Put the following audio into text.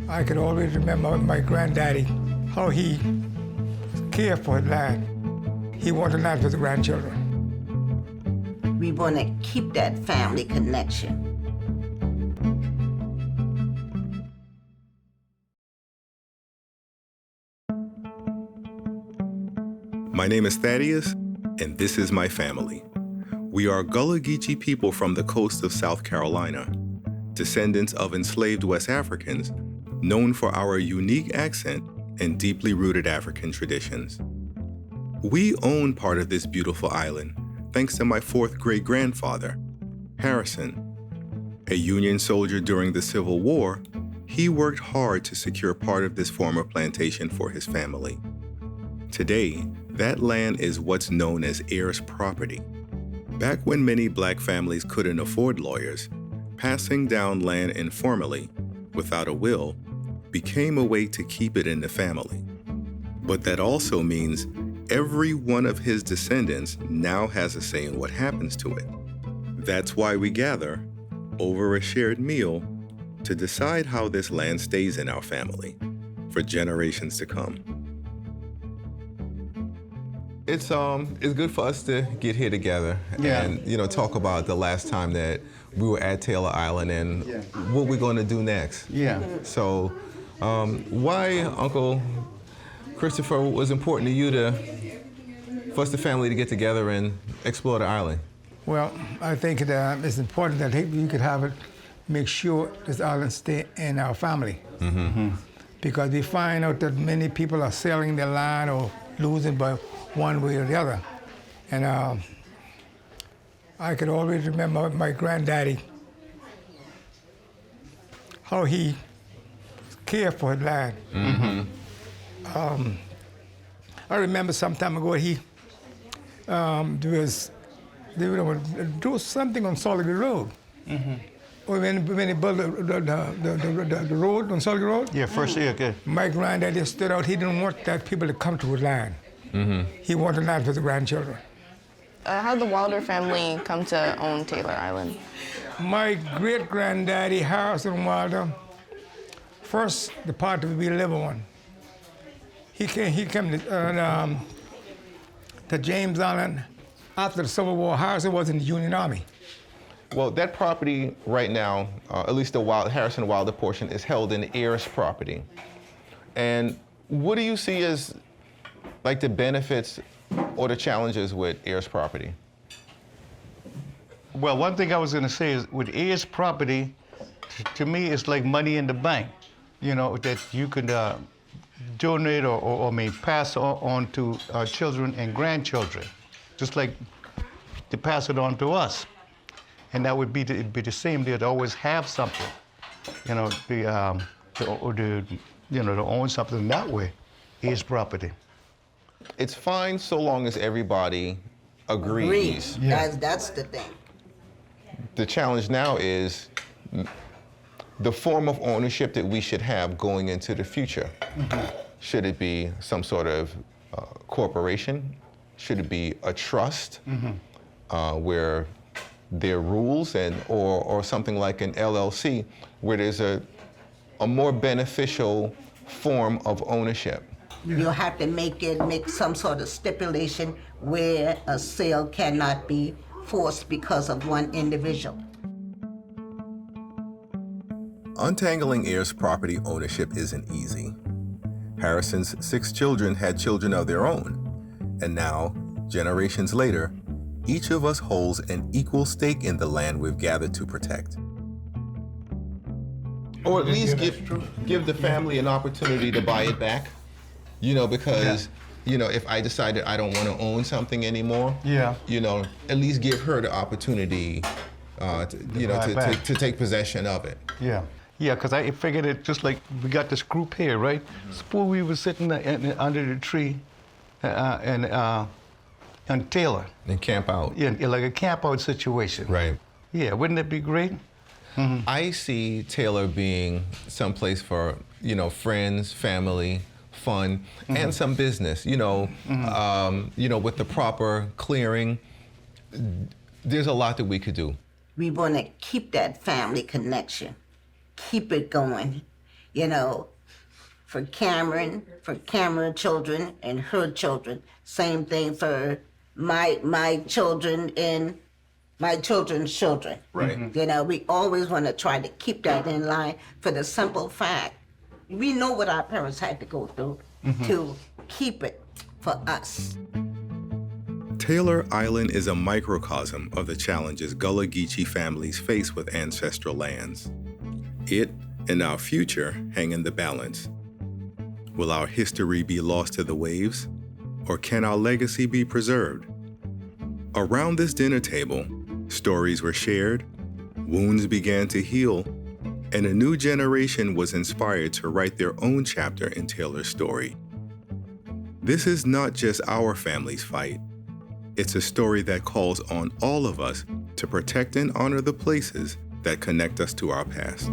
I could always remember my granddaddy, how he cared for his land. He wanted land for the grandchildren. We want to keep that family connection. My name is Thaddeus, and this is my family. We are Gullah Geechee people from the coast of South Carolina, descendants of enslaved West Africans, known for our unique accent and deeply rooted African traditions. We own part of this beautiful island thanks to my fourth great-grandfather, Harrison. A Union soldier during the Civil War, he worked hard to secure part of this former plantation for his family. Today, that land is what's known as Heirs property. Back when many Black families couldn't afford lawyers, passing down land informally, without a will, became a way to keep it in the family. But that also means every one of his descendants now has a say in what happens to it. That's why we gather, over a shared meal, to decide how this land stays in our family for generations to come. It's good for us to get here together and talk about the last time that we were at Taylor Island and what we're going to do next. Yeah. So, why, Uncle Christopher, was important to you for us, the family, to get together and explore the island? Well, I think it's important that we could have it, make sure this island stay in our family. Mm-hmm. Because we find out that many people are selling their land or losing by one way or the other. And I could always remember my granddaddy, how he cared for his land. Mm-hmm. I remember some time ago they would do something on Solid Road. Mm-hmm. When they built the road on Solid Road. Yeah, first year, good. My granddaddy stood out. He didn't want that people to come to his land. Mm-hmm. He wanted land for the grandchildren. How did the Wilder family come to own Taylor Island? My great-granddaddy, Harrison Wilder, first the part that we live on, he came to James Island after the Civil War. Harrison was in the Union Army. Well, that property right now, at least the Harrison Wilder portion, is held in Heirs property. And what do you see as like the benefits or the challenges with Heirs property? Well, one thing I was going to say is with Heirs property, to me, it's like money in the bank, that you could donate or pass on to children and grandchildren, just like to pass it on to us. And that would be the same. They'd always have something, to own something that way is property. It's fine so long as everybody agrees. Yeah. That's the thing. The challenge now is the form of ownership that we should have going into the future. Mm-hmm. Should it be some sort of corporation? Should it be a trust where there are rules or something like an LLC where there's a more beneficial form of ownership? You'll have to make some sort of stipulation where a sale cannot be forced because of one individual. Untangling heirs' property ownership isn't easy. Harrison's 6 children had children of their own, and now, generations later, each of us holds an equal stake in the land we've gathered to protect. Or at least give the family an opportunity to buy it back, because if I decided I don't want to own something anymore, at least give her the opportunity to take possession of it. Yeah, because I figured it just like we got this group here, right? Suppose we were sitting under the tree on Taylor. And camp out. Yeah, like a camp out situation. Right. Yeah, wouldn't it be great? Mm-hmm. I see Taylor being someplace for, friends, family, fun, and some business, with the proper clearing. There's a lot that we could do. We want to keep that family connection, keep it going. you know, for Cameron children and her children. Same thing for my children and my children's children. Right. You know, we always want to try to keep that in line for the simple fact we know what our parents had to go through to keep it for us. Taylor Island is a microcosm of the challenges Gullah Geechee families face with ancestral lands. It and our future hang in the balance. Will our history be lost to the waves, or can our legacy be preserved? Around this dinner table, stories were shared, wounds began to heal, and a new generation was inspired to write their own chapter in Taylor's story. This is not just our family's fight. It's a story that calls on all of us to protect and honor the places that connect us to our past.